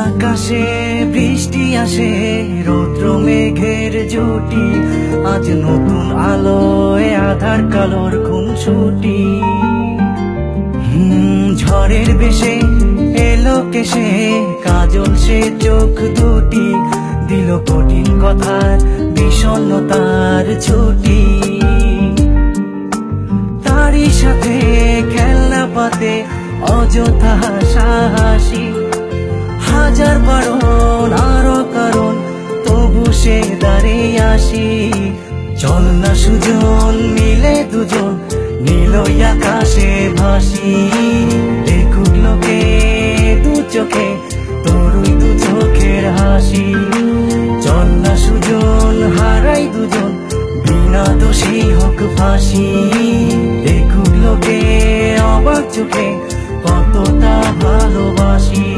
আকাশে বৃষ্টি আসে, রৌদ্র মেঘের জুটি, আজ নতুন আলোয় আধার কালোর খুনসুটি। ঝড়ের বেশে এলো কেসে, কাজল সে চোখ দুটি, দিল কঠিন কথার বিষণ্ণতার ছুটি। তারই সাথে খেলনা পাতে অযথা হাসাহাসি, হাজার বারণ আরো কারণ, তবু সে দাঁড়িয়ে আসি। চল না সুজন মিলে দুজন, নীলই আকাশে ভাসি। দেখুক লোকে দু চোখে তোরই দু চোখের হাসি। চল না সুজন হারাই দুজন, বিনা দোষী হোক ফাঁসি। দেখুক লোকে অবাক চোখে কতটা ভালোবাসি।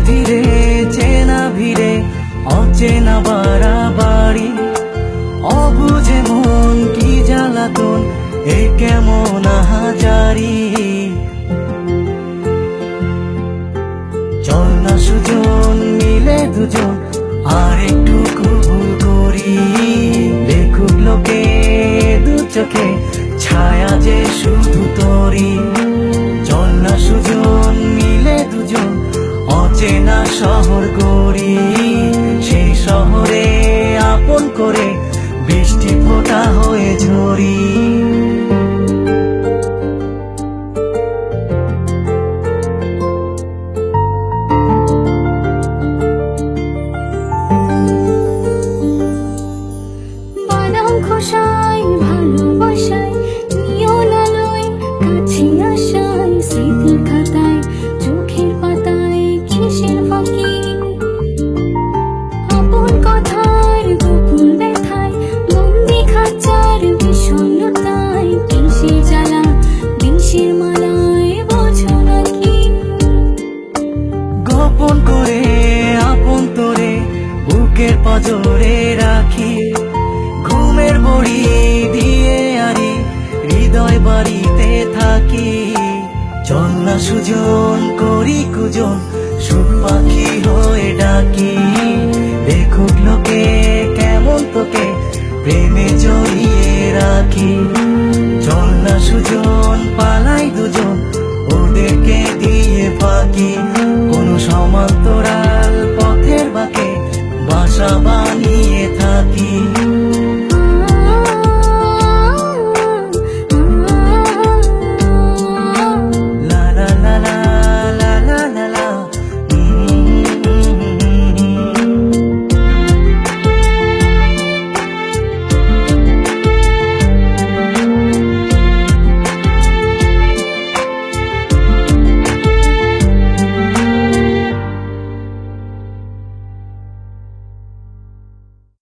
ধীরে চেনা ভিড়ে অচেনা বাড়াবাড়ি, অবুঝে মন কি জ্বালাতন, এ কেমন আহাজারি। চল না সুজন মিলে দুজন, আর একটু ভুল করি। দেখুক লোকে দু চোখে ছায়া যে শুধু তোরি। চল না সুজন মিলে দুজন, অচেনা শহর গড়ি। সেই শহরে আপন করে বৃষ্টি ফোঁটা হয়ে ঝরি। বাদাম খোসায় ভালোবাসায়, নিয়ন আলোয় কাছে আসায়, স্মৃতির খাতায় চোখের পাতায় কিসের ফাঁকি। আপন কথার গোপন ব্যথায়, বন্দি খাঁচার বিষণ্ণতায়, কিসের জ্বালা বিষের মালায় বোঝো নাকি। গোপন করে আপন তোরে বুকের পাজরে রাখি। ঘুমের বড়ি দিয়ে আরি হৃদয় বাড়িতে থাকি। চল না সুজন করি কুজন, সুখ পাখি হয়ে ডাকি। দেখুক লোকে কেমন তোকে প্রেমে জড়িয়ে রাখি। চল না সুজন পালাই দুজন, ওদেরকে দিয়ে ফাঁকি। কোনো সমান্তরাল পথের বাঁকে বাসা